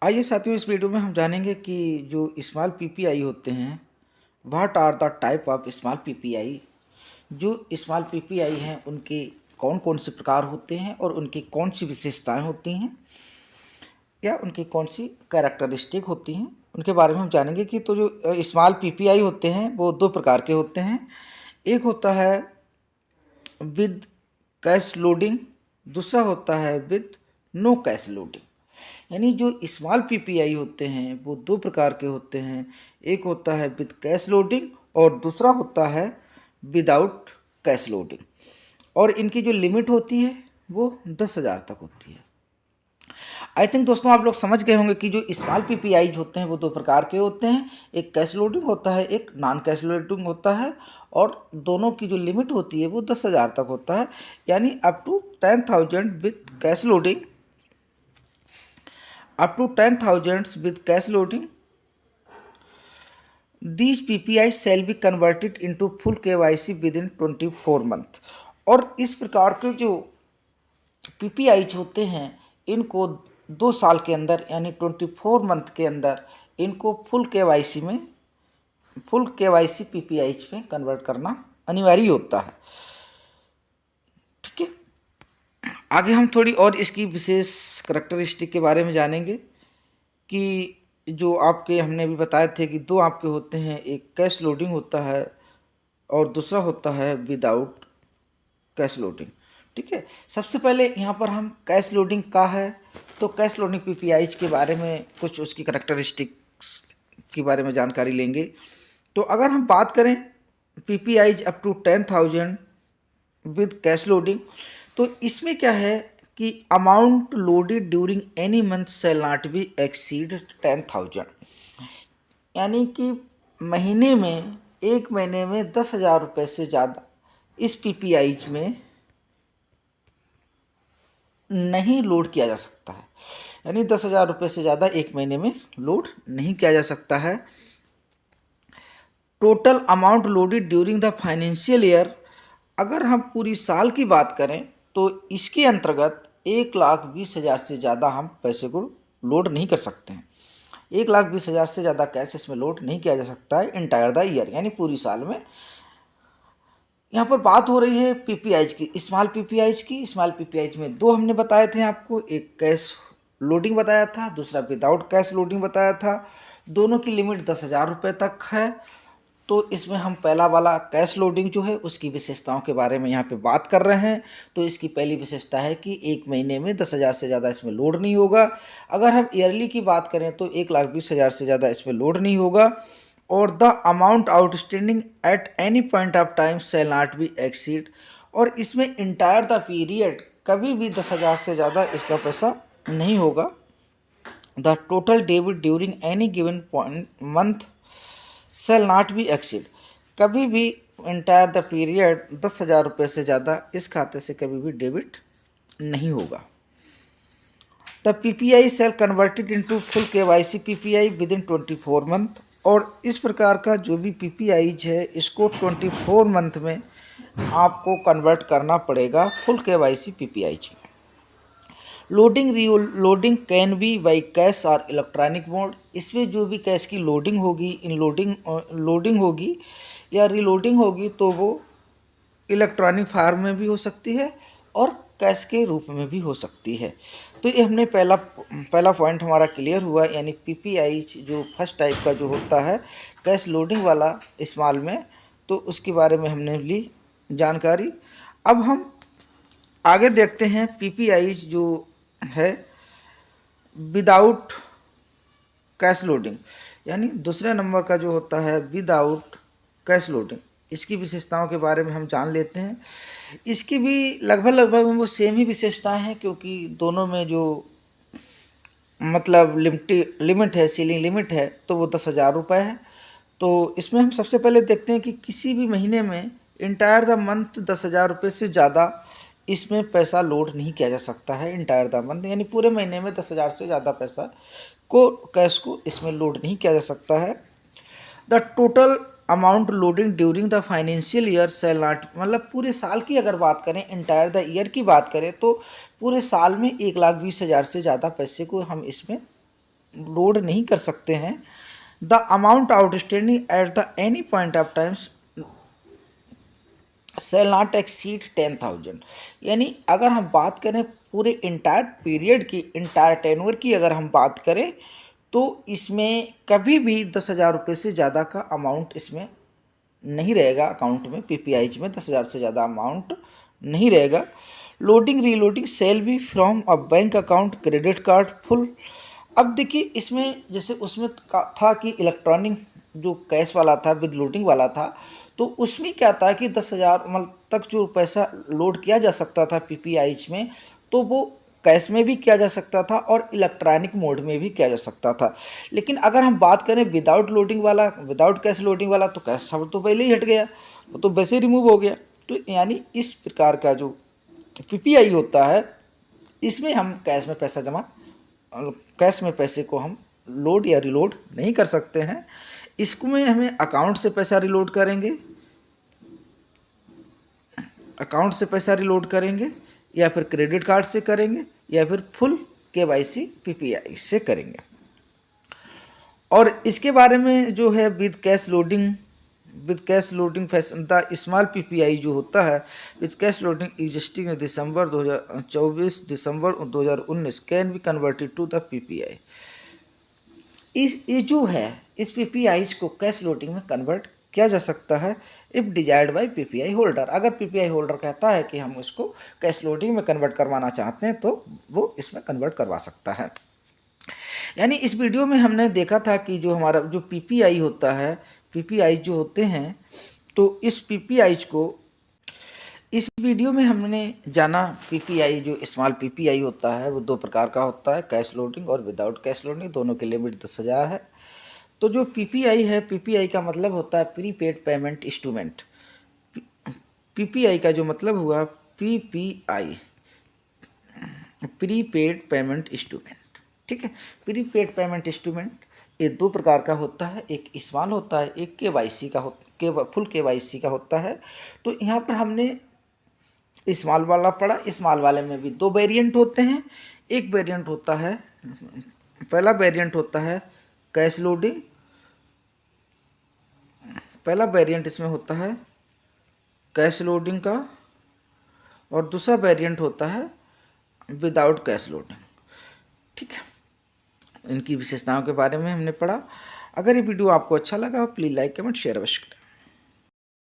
आइए साथियों, इस वीडियो में हम जानेंगे कि जो स्मॉल पीपीआई होते हैं, what are the type of small PPI. जो स्मॉल पीपीआई हैं उनके कौन कौन से प्रकार होते हैं और उनकी कौन सी विशेषताएं होती हैं या उनकी कौन सी कैरेक्टरिस्टिक होती हैं, उनके बारे में हम जानेंगे। कि तो जो स्मॉल पीपीआई होते हैं वो दो प्रकार के होते हैं। एक होता है विद कैश लोडिंग, दूसरा होता है विद नो कैश लोडिंग। यानी जो स्मॉल पीपीआई होते हैं वो दो प्रकार के होते हैं। एक होता है विद कैश लोडिंग और दूसरा होता है विदाउट कैश लोडिंग। और इनकी जो लिमिट होती है वो 10,000 तक होती है। आई थिंक दोस्तों आप लोग समझ गए होंगे कि जो स्मॉल पीपीआई होते हैं वो दो प्रकार के होते हैं। एक कैश लोडिंग होता है, एक नॉन कैश लोडिंग होता है। और दोनों की जो लिमिट होती है वो 10,000 तक होता है, यानी up to 10,000 with cash loading. up to 10,000 with cash loading. These PPI shall be converted into full KYC within 24 month। और इस प्रकार के जो PPI होते हैं इनको 2 साल के अंदर यानी 24 मंथ के अंदर इनको फुल KYC PPI में कन्वर्ट करना अनिवार्य होता है। ठीक है, आगे हम थोड़ी और इसकी विशेष करैक्टरिस्टिक के बारे में जानेंगे। कि जो आपके हमने अभी बताए थे कि दो आपके होते हैं, एक कैश लोडिंग होता है और दूसरा होता है विदाउट कैश लोडिंग। ठीक है, सबसे पहले यहाँ पर हम कैश लोडिंग का है तो कैश लोडिंग पीपीआईज के बारे में कुछ उसकी करैक्टरिस्टिक्स के बारे में जानकारी लेंगे। तो अगर हम बात करें PPIs up to 10,000 with cash loading, तो इसमें क्या है कि amount loaded during any month shall not be exceed 10,000। यानी कि महीने में, एक महीने में 10,000 रुपये से ज़्यादा इस पीपीआईज में नहीं लोड किया जा सकता है। यानी 10,000 रुपये से ज़्यादा एक महीने में लोड नहीं किया जा सकता है। Total amount loaded during the financial year, अगर हम पूरी साल की बात करें तो इसके अंतर्गत 1,20,000 से ज़्यादा हम पैसे को लोड नहीं कर सकते हैं। 1,20,000 से ज़्यादा कैश इसमें लोड नहीं किया जा सकता है इंटायर द ईयर, यानी पूरी साल में। यहाँ पर बात हो रही है पीपीआईज की, स्मॉल पीपीआईज की। स्मॉल पीपीआईज में दो हमने बताए थे आपको, एक कैश लोडिंग बताया था, दूसरा विदाउट कैश लोडिंग बताया था। दोनों की लिमिट 10,000 रुपये तक है। तो इसमें हम पहला वाला कैश लोडिंग जो है उसकी विशेषताओं के बारे में यहाँ पे बात कर रहे हैं। तो इसकी पहली विशेषता है कि एक महीने में 10,000 से ज़्यादा इसमें लोड नहीं होगा। अगर हम ईयरली की बात करें तो 1,20,000 से ज़्यादा इसमें लोड नहीं होगा। और the amount outstanding at any point of time shall not be exceed. और इसमें इंटायर द पीरियड कभी भी 10,000 से ज़्यादा इसका पैसा नहीं होगा। The total debit during any given month shall not be exceed. कभी भी इंटायर द पीरियड 10,000 रुपये से ज़्यादा इस खाते से कभी भी डेबिट नहीं होगा। The PPI shall converted into full KYC PPI within 24 month. और इस प्रकार का जो भी पीपीआई है इसको 24 मंथ में आपको कन्वर्ट करना पड़ेगा फुल केवाईसी पीपीआई में। Loading reloading can be by cash और इलेक्ट्रॉनिक मोड। इसमें जो भी कैश की लोडिंग होगी, इन लोडिंग होगी या रीलोडिंग होगी तो वो इलेक्ट्रॉनिक फार्म में भी हो सकती है और कैश के रूप में भी हो सकती है। तो ये हमने पहला पॉइंट हमारा क्लियर हुआ, यानी पीपीआई जो फर्स्ट टाइप का जो होता है कैश लोडिंग वाला स्मॉल में, तो उसके बारे में हमने ली जानकारी। अब हम आगे देखते हैं पीपीआई जो है विदाउट कैश लोडिंग, यानी दूसरे नंबर का जो होता है विदाउट कैश लोडिंग। इसकी विशेषताओं के बारे में हम जान लेते हैं। इसकी भी लगभग वो सेम ही विशेषताएं हैं, क्योंकि दोनों में जो मतलब लिमिट है, सीलिंग लिमिट है, तो वो 10,000 रुपये है। तो इसमें हम सबसे पहले देखते हैं कि किसी भी महीने में इंटायर द मंथ 10,000 रुपये से ज़्यादा इसमें पैसा लोड नहीं किया जा सकता है इंटायर द मंथ। यानी पूरे महीने में 10,000 से ज़्यादा पैसा को कैश को इसमें लोड नहीं किया जा सकता है। The total amount loading during the financial year shall not, मतलब पूरे साल की अगर बात करें, इंटायर द ईयर की बात करें, तो पूरे साल में 1,20,000 से ज़्यादा पैसे को हम इसमें लोड नहीं कर सकते हैं। The amount outstanding at the any point of times shall not exceed 10,000। यानी अगर हम बात करें पूरे इंटायर पीरियड की, इंटायर टेन्योर की अगर हम बात करें, तो इसमें कभी भी 10,000 रुपये से ज़्यादा का अमाउंट इसमें नहीं रहेगा अकाउंट में। पीपीआईज में 10,000 से ज़्यादा अमाउंट नहीं रहेगा। लोडिंग रीलोडिंग सेल भी from a bank account, credit card, full. अब देखिए इसमें जैसे उसमें था कि इलेक्ट्रॉनिक जो कैश वाला था, विद लोडिंग वाला था, तो उसमें क्या था कि 10,000 मतलब तक जो पैसा लोड किया जा सकता था पीपीआईज में, तो वो कैश में भी किया जा सकता था और इलेक्ट्रॉनिक मोड में भी किया जा सकता था। लेकिन अगर हम बात करें विदाउट लोडिंग वाला, विदाउट कैश लोडिंग वाला, तो कैश सब तो पहले ही हट गया, वो तो वैसे रिमूव हो गया। तो यानी इस प्रकार का जो पीपीआई होता है, इसमें हम कैश में पैसा जमा, कैश में पैसे को हम लोड या रिलोड नहीं कर सकते हैं। इसमें हमें अकाउंट से पैसा रिलोड करेंगे, अकाउंट से पैसा रिलोड करेंगे, या फिर क्रेडिट कार्ड से करेंगे, या फिर फुल केवाईसी पीपीआई से करेंगे। और इसके बारे में जो है with cash loading fashion the small PPI जो होता है with cash loading existing December 2024 December 2019 can be converted to the PPI. ये जो है इस पीपीआई को कैश लोडिंग में कन्वर्ट किया जा सकता है if desired by PPI holder. अगर पीपीआई होल्डर कहता है कि हम इसको कैश लोडिंग में कन्वर्ट करवाना चाहते हैं, तो वो इसमें कन्वर्ट करवा सकता है। यानी इस वीडियो में हमने देखा था कि जो हमारा जो पीपीआई होता है, पीपीआई जो होते हैं, तो इस पीपीआई को इस वीडियो में हमने जाना पीपीआई जो स्मॉल पीपीआई होता है वो दो प्रकार का होता है, कैश लोडिंग और विदाउट कैश लोडिंग। दोनों की लिमिट 10,000 है। तो जो पीपीआई है, पीपीआई का मतलब होता है प्रीपेड पेमेंट इंस्ट्रूमेंट। पीपीआई का जो मतलब हुआ पीपीआई, प्रीपेड पेमेंट इंस्ट्रूमेंट, ठीक है। प्रीपेड पेमेंट इंस्ट्रूमेंट ये दो प्रकार का होता है, एक स्मॉल होता है, एक केवाईसी का फुल केवाईसी का होता है। तो यहाँ पर हमने स्मॉल वाला पढ़ा। स्मॉल वाले में भी दो वेरिएंट होते हैं। एक वेरिएंट होता है, पहला वेरिएंट होता है कैश लोडिंग, पहला वेरिएंट इसमें होता है कैश लोडिंग का, और दूसरा वेरिएंट होता है विदाउट कैश लोडिंग, ठीक है। इनकी विशेषताओं के बारे में हमने पढ़ा। अगर ये वीडियो आपको अच्छा लगा, प्लीज़ लाइक कमेंट शेयर अवश्य करें।